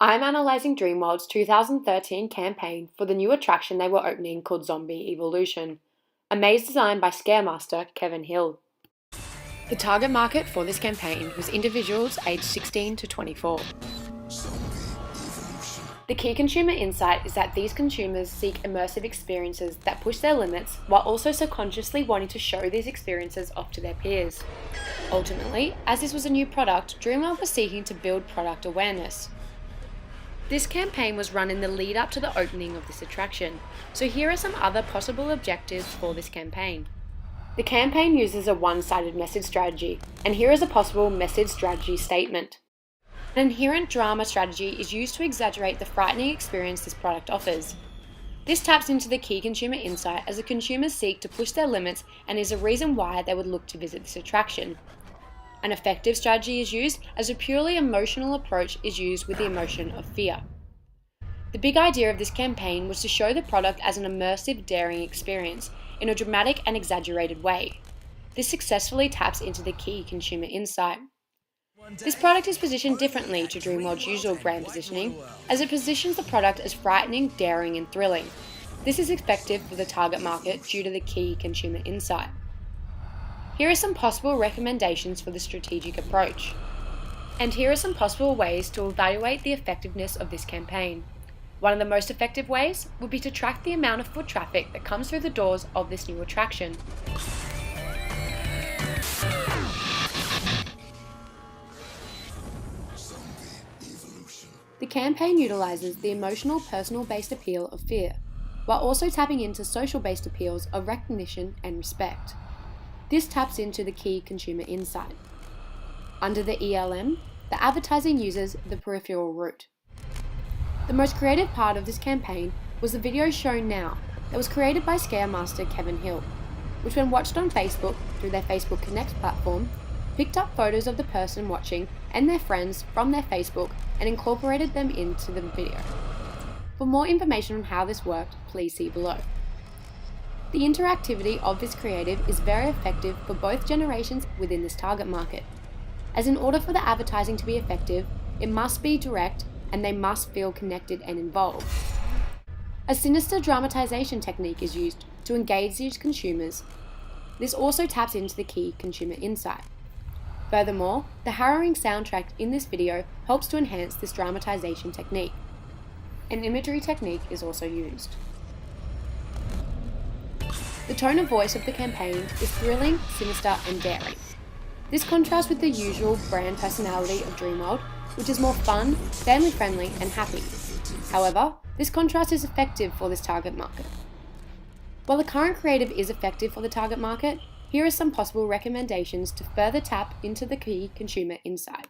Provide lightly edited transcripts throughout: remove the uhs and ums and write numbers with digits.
I'm analysing Dreamworld's 2013 campaign for the new attraction they were opening called Zombie Evilution, a maze designed by Scaremaster Kevin Hill. The target market for this campaign was individuals aged 16 to 24. The key consumer insight is that these consumers seek immersive experiences that push their limits while also subconsciously wanting to show these experiences off to their peers. Ultimately, as this was a new product, Dreamworld was seeking to build product awareness. This campaign was run in the lead up to the opening of this attraction, so here are some other possible objectives for this campaign. The campaign uses a one-sided message strategy, and here is a possible message strategy statement. An inherent drama strategy is used to exaggerate the frightening experience this product offers. This taps into the key consumer insight as the consumers seek to push their limits and is a reason why they would look to visit this attraction. An effective strategy is used as a purely emotional approach is used with the emotion of fear. The big idea of this campaign was to show the product as an immersive, daring experience in a dramatic and exaggerated way. This successfully taps into the key consumer insight. This product is positioned differently to Dreamworld's usual brand positioning, as it positions the product as frightening, daring and thrilling. This is effective for the target market due to the key consumer insight. Here are some possible recommendations for the strategic approach. And here are some possible ways to evaluate the effectiveness of this campaign. One of the most effective ways would be to track the amount of foot traffic that comes through the doors of this new attraction. The campaign utilises the emotional, personal-based appeal of fear, while also tapping into social-based appeals of recognition and respect. This taps into the key consumer insight. Under the ELM, the advertising uses the peripheral route. The most creative part of this campaign was the video shown now that was created by Scaremaster Kevin Hill, which when watched on Facebook through their Facebook Connect platform, picked up photos of the person watching and their friends from their Facebook and incorporated them into the video. For more information on how this worked, please see below. The interactivity of this creative is very effective for both generations within this target market, as in order for the advertising to be effective, it must be direct and they must feel connected and involved. A sinister dramatization technique is used to engage these consumers. This also taps into the key consumer insight. Furthermore, the harrowing soundtrack in this video helps to enhance this dramatization technique. An imagery technique is also used. The tone of voice of the campaign is thrilling, sinister and daring. This contrasts with the usual brand personality of Dreamworld, which is more fun, family-friendly and happy. However, this contrast is effective for this target market. While the current creative is effective for the target market, here are some possible recommendations to further tap into the key consumer insight.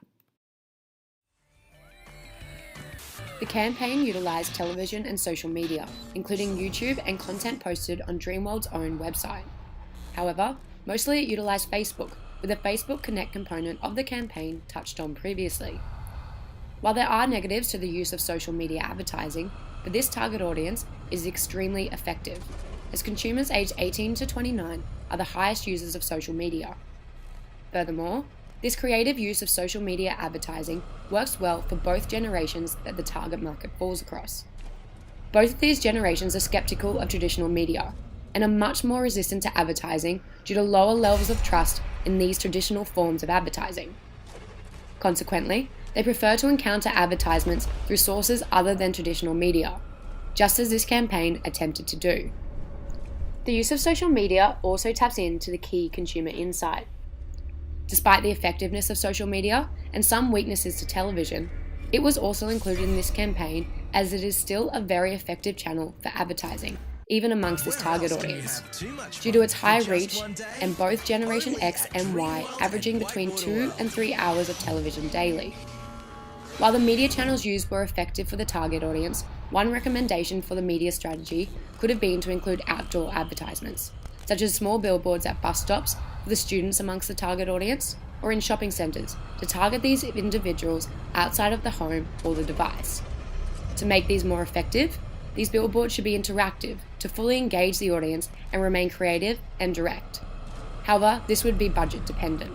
The campaign utilised television and social media, including YouTube and content posted on Dreamworld's own website. However, mostly it utilised Facebook, with the Facebook Connect component of the campaign touched on previously. While there are negatives to the use of social media advertising, for this target audience it is extremely effective, as consumers aged 18 to 29 are the highest users of social media. Furthermore, this creative use of social media advertising works well for both generations that the target market falls across. Both of these generations are skeptical of traditional media and are much more resistant to advertising due to lower levels of trust in these traditional forms of advertising. Consequently, they prefer to encounter advertisements through sources other than traditional media, just as this campaign attempted to do. The use of social media also taps into the key consumer insight. Despite the effectiveness of social media and some weaknesses to television, it was also included in this campaign as it is still a very effective channel for advertising, even amongst this target audience, due to its high reach and both Generation X and Y averaging between 2 and 3 hours of television daily. While the media channels used were effective for the target audience, one recommendation for the media strategy could have been to include outdoor advertisements, such as small billboards at bus stops for the students amongst the target audience, or in shopping centres to target these individuals outside of the home or the device. To make these more effective, these billboards should be interactive to fully engage the audience and remain creative and direct. However, this would be budget dependent.